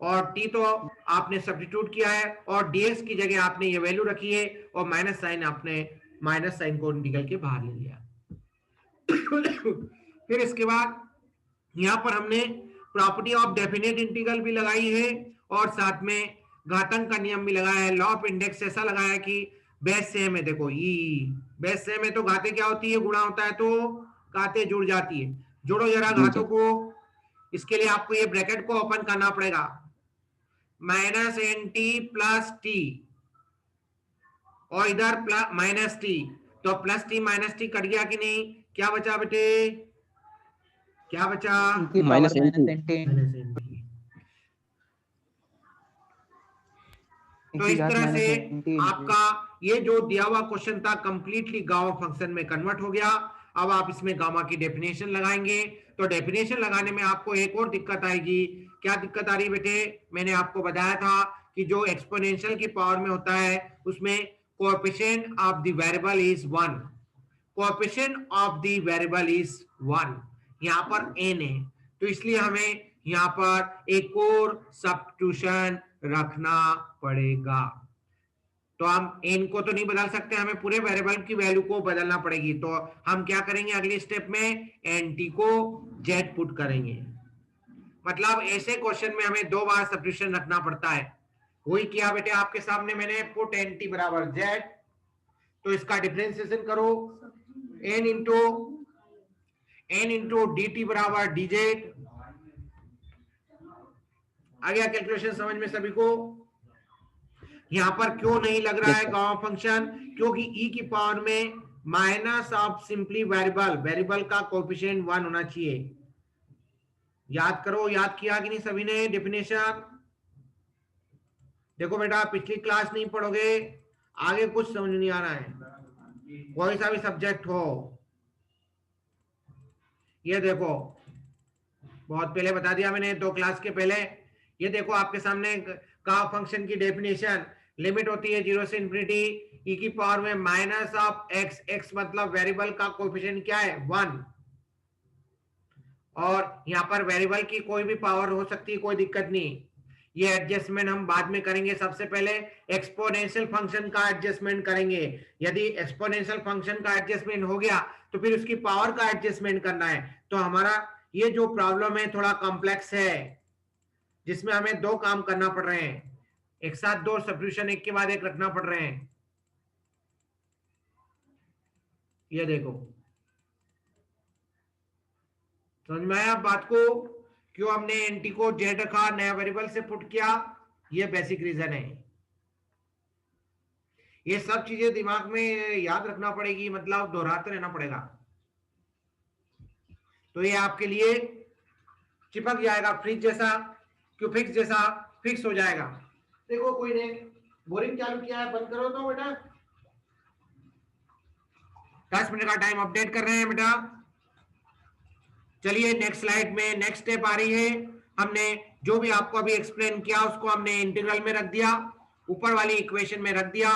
और t तो आपने सब्स्टिट्यूट किया है और dx की जगह आपने ये वैल्यू रखी है और माइनस साइन, आपने माइनस साइन को निकल के बाहर ले लिया। फिर इसके बाद यहाँ पर हमने प्रॉपर्टी ऑफ डेफिनेट इंटीग्रल भी लगाई है और साथ में घातांक का नियम भी लगाया है। लॉ ऑफ इंडेक्स ऐसा लगाया कि बेस सेम है, देखो ई बेस सेम है तो घाते क्या होती है, गुणा होता है तो घाते जुड़ जाती है। जोड़ो जरा घातों को, इसके लिए आपको ये ब्रैकेट को ओपन करना पड़ेगा, minus n t plus t और इधर प्लस माइनस टी, तो plus t minus t cut गया कि नहीं, क्या बचा बेटे, क्या बचा, माइनस एन टी। तो इस तरह से आपका ये जो दिया हुआ क्वेश्चन था कंप्लीटली गामा फंक्शन में कन्वर्ट हो गया। अब आप इसमें गामा की डेफिनेशन लगाएंगे, तो डेफिनेशन लगाने में आपको एक और दिक्कत आएगी। क्या दिक्कत आ रही बेटे, मैंने आपको बताया था कि जो एक्सपोनेंशियल की पावर में होता है उसमें coefficient of the variable is 1, coefficient of the variable is 1, यहाँ पर n है, तो इसलिए हमें यहाँ पर एक और सब्स्टिट्यूशन रखना पड़ेगा। तो हम n को तो नहीं बदल सकते, हमें पूरे वेरिएबल की वैल्यू को बदलना पड़ेगी। तो हम क्या करेंगे, अगले स्टेप में nt को z पुट करेंगे। मतलब ऐसे क्वेश्चन में हमें 2 बार सब्स्टिट्यूशन रखना पड़ता है। वही किया बेटे आपके सामने मैंने, पुट nt बराबर z, तो इसका डिफरेंशिएशन करो, n इंटू dt बराबर dz। आ गया कैलकुलेशन समझ में सभी को? यहां पर क्यों नहीं लग रहा है गामा फंक्शन, क्योंकि e की पावर में माइनस ऑफ सिंपली वेरिएबल का कोएफिशिएंट 1 होना चाहिए। याद करो, याद किया कि नहीं सभी ने डेफिनेशन? देखो बेटा पिछली क्लास नहीं पढ़ोगे आगे कुछ समझ नहीं आ रहा है, कोई सा भी सब्जेक्ट हो। ये देखो बहुत पहले बता दिया मैंने 2 क्लास के पहले। ये देखो आपके सामने गामा फंक्शन की डेफिनेशन, लिमिट होती है 0 से इंफिनिटी, e की पावर में माइनस ऑफ x, x मतलब वेरिएबल का कोएफिशिएंट क्या है 1, और यहाँ पर वेरिएबल की कोई भी पावर हो सकती है, कोई दिक्कत नहीं। ये एडजस्टमेंट हम बाद में करेंगे, सबसे पहले एक्सपोनेंशियल फंक्शन का एडजस्टमेंट करेंगे। यदि एक्सपोनेंशियल फंक्शन का एडजस्टमेंट हो गया तो फिर उसकी पावर का एडजस्टमेंट करना है। तो हमारा ये जो प्रॉब्लम है थोड़ा कॉम्प्लेक्स है, जिसमें हमें 2 काम करना पड़ रहे हैं। एक साथ दो सब्स्टिट्यूशन एक के बाद एक रखना पड़ रहे हैं। ये देखो, समझ में आया बात को, क्यों हमने एनटी को जेड रखा, नया वेरिएबल से पुट किया, ये बेसिक रीजन है। ये सब चीजें दिमाग में याद रखना पड़ेगी, मतलब दोहराते रहना पड़ेगा, तो ये आपके लिए चिपक जाएगा, फ्रिज जैसा, क्यों फिक्स जैसा फिक्स हो जाएगा। देखो कोई ने बोरिंग चालू किया है, बंद करो तो बेटा। 10 मिनट का टाइम अपडेट कर रहे हैं बेटा। चलिए नेक्स्ट स्लाइड में नेक्स्ट स्टेप आ रही है। हमने जो भी आपको अभी एक्सप्लेन किया उसको हमने इंटीग्रल में रख दिया, ऊपर वाली इक्वेशन में रख दिया,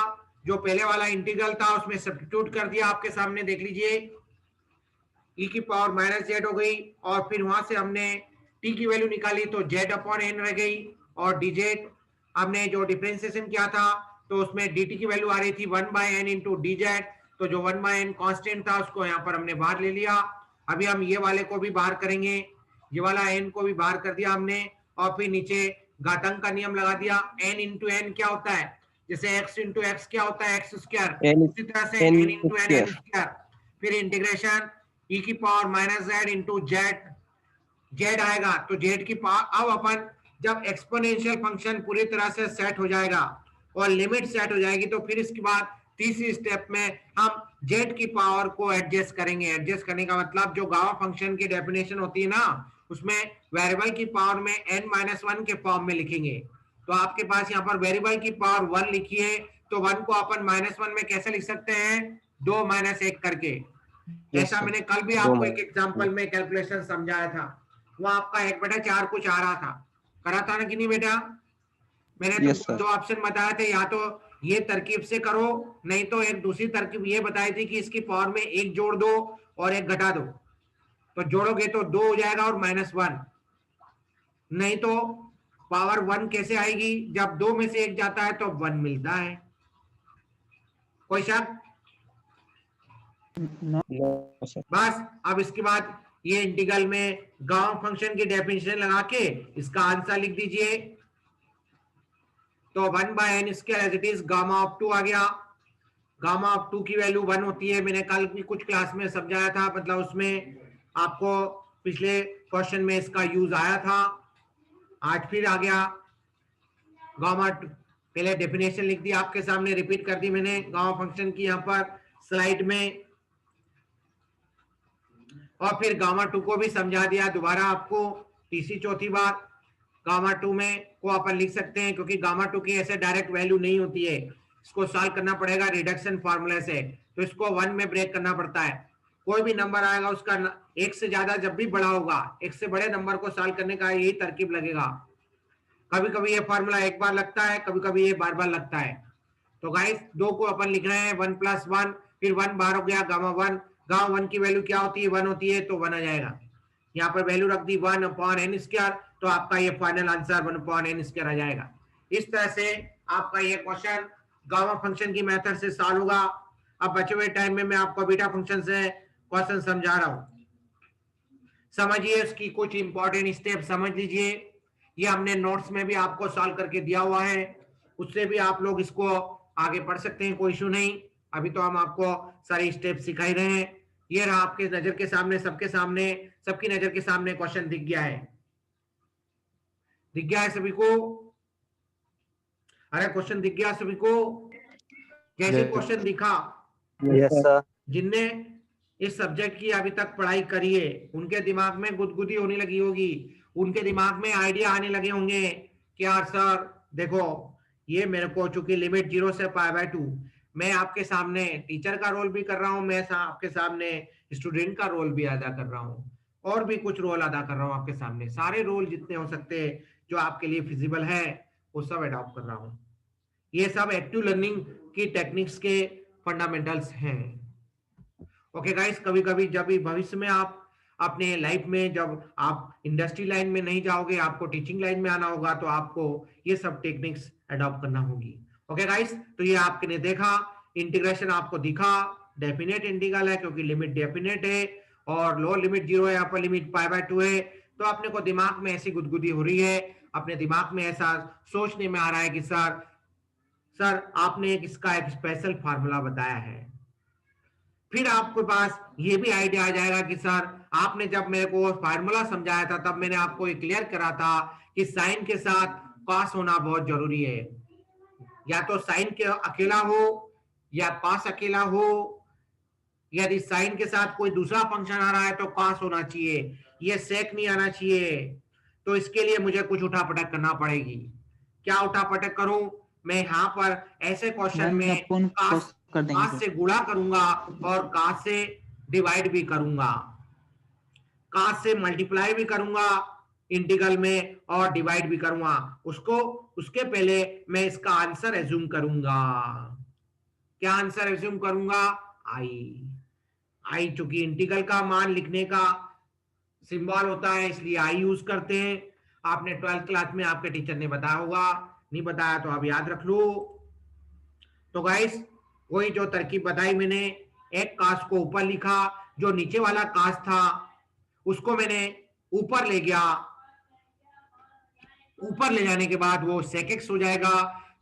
जो पहले वाला इंटीग्रल था उसमें सब्स्टिट्यूट कर दिया, आपके सामने देख लीजिए, e की पावर माइनस जेड हो गई, और फिर वहां से हमने t की वैल्यू निकाली तो z अपॉन n रह गई, और dz हमने जो डिफरेंशिएशन किया था तो उसमें dt की वैल्यू आ रही थी 1/n इंटू dz, तो जो 1/n कांस्टेंट था उसको यहाँ पर हमने बाहर ले लिया। अभी हम ये वाले को भी बाहर करेंगे, ये वाला n को भी बाहर कर दिया हमने, और फिर नीचे घातांक का नियम लगा दिया, n इंटू n क्या होता है, जैसे x इंटू x क्या होता है x स्क्वायर, उसी तरह से n into n n square, फिर इंटीग्रेशन e की power minus z into z आएगा, तो z की पावर, अब अपन जब एक्सपोनेंशियल फंक्शन पूरी तरह से सेट हो जाएगा और लिमिट सेट हो जाएगी, तो फिर इसके बाद तीसरी स्टेप में हम z की पावर को एडजस्ट करेंगे। एडजस्ट करने का मतलब जो गामा फंक्शन की डेफिनेशन होती है ना, उसमें वेरिएबल की पावर में n-1 के फॉर्म में लिखेंगे। तो आपके पास यहाँ पर वेरिएबल की पावर 1 लिखी है, तो 1 को अपन -1 में कैसे लिख सकते हैं, 2 - 1 करके। ऐसा मैंने कल भी आपको एक एग्जांपल में कैलकुलेशन समझाया था, वो आपका 1/4 कुछ आ रहा था, करा था ना कि नहीं बेटा। मैंने तुमको दो ऑप्शन बताए थे, या तो ये तरकीब से करो, नहीं तो एक दूसरी तरकीब ये बताई थी कि इसकी पावर में 1 जोड़ दो और 1 घटा दो, तो जोड़ोगे तो 2 हो जाएगा और -1, नहीं तो पावर 1 कैसे आएगी, जब 2 में से 1 जाता है तो 1 मिलता है। कोई शक? बस अब इसके बाद ये इंटीग्रल में गामा फंक्शन की डेफिनेशन लगा के इसका आंसर लिख दीजिए, तो 1/n square as it is gamma of 2 आ गया। गामा ऑफ 2 की वैल्यू 1 होती है, मैंने कल भी कुछ क्लास में समझाया था, मतलब उसमें आपको पिछले क्वेश्चन में इसका यूज आया था, आज फिर आ गया। गामा, पहले डेफिनेशन लिख दी आपके सामने, रिपीट कर दी मैंने गामा फंक्शन की यहाँ पर स्लाइड में, और फिर गामा 2 को भी समझा दिया दोबारा आपको, तीसरी चौथी बार। गामा 2 में को अपन लिख सकते हैं, क्योंकि गामा 2 की ऐसे डायरेक्ट वैल्यू नहीं होती है, इसको सॉल्व करना पड़ेगा रिडक्शन फार्मूले से, तो इसको 1 में ब्रेक करना पड़ता है। कोई भी नंबर आएगा उसका 1 से ज्यादा जब भी बड़ा होगा, 1 से बड़े नंबर को सॉल्व करने का यही तरकीब लगेगा। कभी कभी ये फार्मूला एक बार लगता है, कभी कभी ये बार बार लगता है। तो गाइस 2 को अपन लिख रहे हैं 1 + 1, फिर 1 बाहर हो गया, गामा 1, गामा 1 की वैल्यू क्या होती है, 1 होती है, तो 1 आ जाएगा। यहाँ पर वैल्यू रख दी 1/n स्क्वायर, तो आपका ये फाइनल आंसर 1/n स्क्वायर आ जाएगा। इस तरह से आपका ये क्वेश्चन गामा फंक्शन की मेथड से सॉल्व होगा। अब बचे हुए टाइम में मैं आपको बीटा फंक्शन से क्वेश्चन समझा रहा हूँ, समझिए इसकी कुछ इंपॉर्टेंट स्टेप समझ लीजिए। ये हमने नोट्स में भी आपको सॉल्व करके दिया हुआ है, उससे भी आप लोग इसको आगे पढ़ सकते हैं, कोई इशू नहीं। अभी तो हम आपको सारी स्टेप सिखा ही रहे हैं। ये रहा आपके नजर के सामने, सबके सामने, सबकी नजर के सामने क्वेश्चन दिख गया है, दिख गया है सभी को? अरे क्वेश्चन दिख गया सभी को? जैसे क्वेश्चन दिखा, यस सर, जिनने इस सब्जेक्ट की अभी तक पढ़ाई करी है उनके दिमाग में गुदगुदी होने लगी होगी, उनके दिमाग में आइडिया आने लगे होंगे कि यार सर देखो, ये मेरे को चूंकि लिमिट 0 से π/2, मैं आपके सामने टीचर का रोल भी कर रहा हूँ, मैं आपके सामने स्टूडेंट का रोल भी अदा कर रहा हूँ, और भी कुछ रोल अदा कर रहा हूँ आपके सामने, सारे रोल जितने हो सकते हैं जो आपके लिए फिजिबल है वो सब अडॉप्ट कर रहा हूँ। ये सब एक्टिव लर्निंग की टेक्निक्स के फंडामेंटल्स हैं। ओके गाइस, कभी कभी जब भी भविष्य में आप अपने लाइफ में, जब आप इंडस्ट्री लाइन में नहीं जाओगे, आपको टीचिंग लाइन में आना होगा, तो आपको ये सब टेक्निक्स अडॉप्ट करना होगी। ओके गाइस, तो ये आपने देखा, इंटीग्रेशन आपको दिखा, डेफिनेट इंटीग्रल है क्योंकि लिमिट डेफिनेट है, और लोअर लिमिट 0 है, अपर लिमिट π/2 है, तो अपने को दिमाग में ऐसी गुदगुदी हो रही है, अपने दिमाग में ऐसा सोचने में आ रहा है कि सर आपने इसका एक स्पेशल फार्मूला बताया है। फिर आपके पास ये भी आइडिया आ जाएगा कि सर आपने जब मेरे को फार्मूला समझाया था तब मैंने आपको ये क्लियर करा था कि साइन के साथ कॉस होना बहुत जरूरी है, या तो साइन के अकेला हो या कॉस अकेला हो, यदि साइन के साथ कोई दूसरा फंक्शन आ रहा है तो कॉस होना चाहिए, ये सेक नहीं आना चाहिए। तो इसके लिए मुझे कुछ उठापटक करना पड़ेगी। क्या उठापटक करूं? मैं यहाँ पर ऐसे क्वेश्चन में कॉस से गुणा करूंगा और कॉस से डिवाइड भी करूंगा, कॉस से मल्टीप्लाई भी करूंगा इंटीग्रल में और डिवाइड भी करूंगा। उसके पहले मैं इसका आंसर एज्यूम करूंगा। क्या आंसर एज्यूम करूंगा? आई चूंकि इंटीग्रल का मान लिखने का सिंबल होता है इसलिए आई यूज करते हैं। आपने 12th क्लास में आपके टीचर ने बताया होगा, नहीं बताया तो आप याद रख लो। तो गाइस वही जो तरकीब बताई मैंने, एक कास को ऊपर लिखा, जो नीचे वाला कास था उसको मैंने ऊपर ले गया, ऊपर ले जाने के बाद वो sec x हो जाएगा।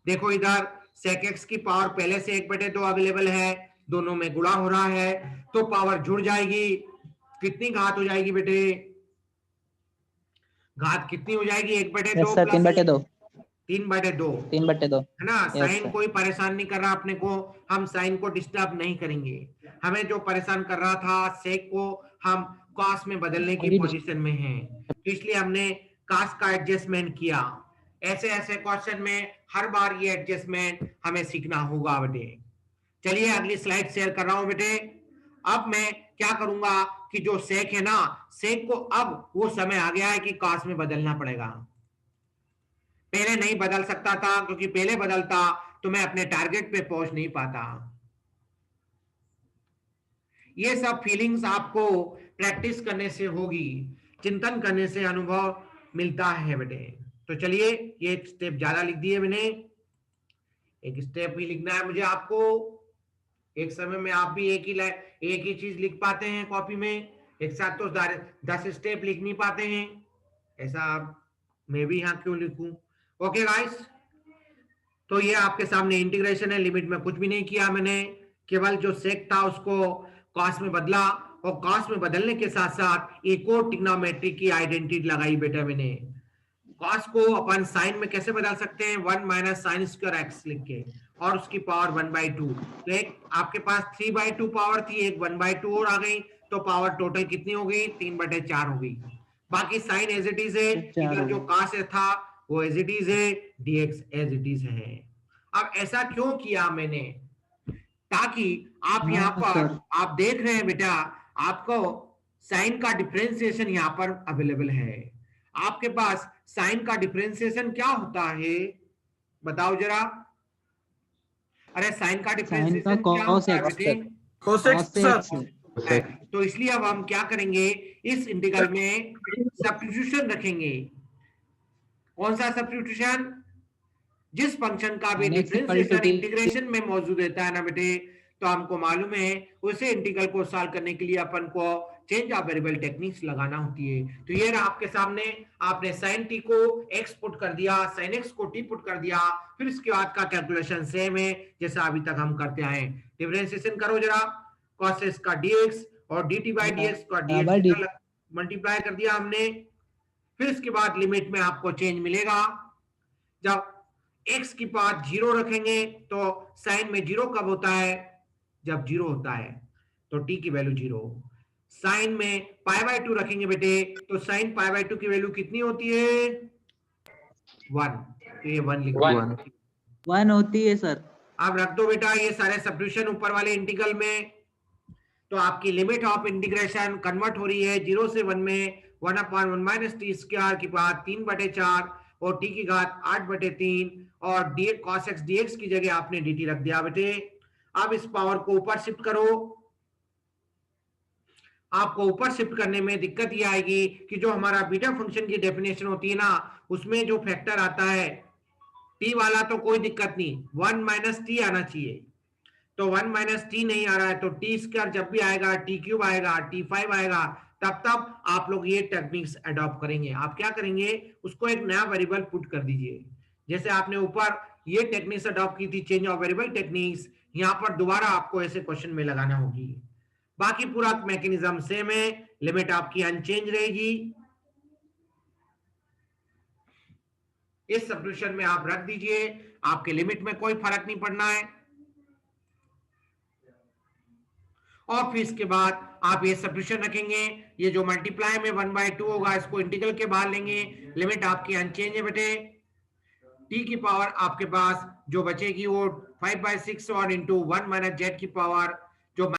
देखो इधर sec x की पावर पहले से 1/2 अवेलेबल है, दोनों में गुणा हो रहा है तो पावर जुड़ जाएगी। कितनी घात हो जाएगी बेटे? घात कितनी हो जाएगी? 1/2 3/2 है ना। साइन कोई परेशान नहीं कर रहा अपने को, हम साइन को डिस्टर्ब नहीं करेंगे। हमें जो परेशान कर रहा था सेक को हम कॉस में बदलने की पोजीशन में हैं, इसलिए हमने कॉस का एडजस्टमेंट किया। ऐसे ऐसे क्वेश्चन में हर बार ये एडजस्टमेंट हमें सीखना होगा बेटे। चलिए अगली स्लाइड शेयर कर रहा हूं बेटे। अब मैं क्या करूंगा कि जो सेक है ना, सेक को अब वो समय आ गया है कि कॉस में बदलना पड़ेगा। पहले नहीं बदल सकता था क्योंकि पहले बदलता तो मैं अपने टारगेट पे पहुंच नहीं पाता। ये सब फीलिंग्स आपको प्रैक्टिस करने से होगी, चिंतन करने से अनुभव मिलता है बेटे। तो चलिए ये एक स्टेप ज्यादा लिख दिए मैंने, एक स्टेप भी लिखना है मुझे आपको। एक समय में आप भी एक ही चीज लिख पाते हैं कॉपी में, एक साथ तो 10 स्टेप लिख नहीं पाते हैं। ऐसा मैं भी यहाँ क्यों लिखूं? ओके गाइस, तो ये आपके सामने इंटीग्रेशन है। लिमिट में कुछ भी नहीं किया मैंने, केवल जो सेक था उसको कॉस में बदला और कॉस में बदलने के साथ साथ एक और ट्रिग्नोमेट्री की आइडेंटिटी लगाई बेटा मैंने। कॉस को अपन साइन में कैसे बदल सकते हैं? 1 माइनस साइन स्क्वायर एक्स लिख के और उसकी पावर 1/2। तो एक आपके पास 3/2 पावर थी, एक 1/2 और आ गई, तो पावर टोटल कितनी हो गई? 3/4 हो गई। बाकी साइन एज इट इज है, इधर जो कॉस था वो एज इट इज है, dx एज इट इज है। अब ऐसा क्यों किया मैंने? ताकि आप यहाँ पर आप देख रहे हैं बेटा, आपको साइन का डिफरेंशिएशन यहाँ पर अवेलेबल है। आपके पास साइन का डिफरेंशिएशन क्या होता है बताओ जरा? अरे साइन का डिफरेंशिएशन क्या होता है बेटे? cosec। तो इसलिए अब हम क्या करेंगे, इस इंटीग्रल में सब्स्टिट्यूशन रखेंगे। कौन सा सब्स्टिट्यूशन? जिस फंक्शन का भी डिफरेंशिएशन इंटीग्रेशन में मौजूद रहता है ना बेटे, तो हमको मालूम है उसे इंटीग्रल को सॉल्व करने के लिए अपन को चेंज ऑफ वेरिएबल टेक्निक्स लगाना होती है। तो ये रहा आपके सामने, आपने sin t को x पुट कर दिया, sin x को t पुट कर दिया, फिर इसके बाद का कैलकुलेशन सेम है जैसा अभी तक हम करते आए। डिफरेंशिएशन करो जरा, cos x का dx और dt by dx का dx मल्टीप्लाई कर दिया हमने। फिर इसके बाद लिमिट में आपको चेंज मिलेगा। जब x की पावर 0 रखेंगे तो साइन में 0 कब होता है? जब 0 होता है तो t की वैल्यू 0। साइन में π/2 रखेंगे बेटे तो साइन π/2 की वैल्यू कितनी होती है? 1। तो ये 1 लिख दो, 1 होती है सर। अब रख दो बेटा ये सारे सब्स्टिट्यूशन ऊपर वाले इंटीग्रल में। तो आपकी लिमिट ऑफ इंटीग्रेशन कन्वर्ट हो रही है 0 से 1 में 1/1 माइनस टी स्क्वायर की पावर 3/4 और t की घात 8/3 और cos x dx की जगह आपने dt रख दिया बेटे। अब इस पावर को ऊपर शिफ्ट करो। आपको ऊपर शिफ्ट करने में दिक्कत ये आएगी कि जो हमारा बीटा फंक्शन की डेफिनेशन होती है ना, उसमें जो फैक्टर आता है t वाला तो कोई दिक्कत नहीं, 1 माइनस टी आना चाहिए। तो 1 माइनस टी नहीं आ रहा है तो टी स्क्वायर जब भी आएगा, टी क्यूब आएगा, टी 5 आएगा, तब आप लोग ये टेक्निक्स अडॉप्ट करेंगे। आप क्या करेंगे, उसको एक नया वेरिएबल पुट कर दीजिए। जैसे आपने ऊपर ये टेक्निक्स अडॉप्ट की थी, चेंज ऑफ वेरिएबल टेक्निक्स, यहाँ पर दोबारा आपको ऐसे क्वेश्चन में लगाना होगी। बाकी पूरा मैकेनिज्म सेम है, लिमिट आपकी अनचेंज रहेगी। इस सब्स्टिट्यूशन में आप रख दीजिए, आपके लिमिट में कोई फर्क नहीं पड़ना है। और फिर इसके बाद आप ये सब्स्टिट्यूशन रखेंगे, ये जो मल्टीप्लाई में 1/2 होगा इसको इंटीग्रल के बाहर लेंगे, लिमिट आपकी अनचेंज है बेटे। t की पावर आपके पास जो बचेगी वो 5/6 और इंटू 1 - z की पावर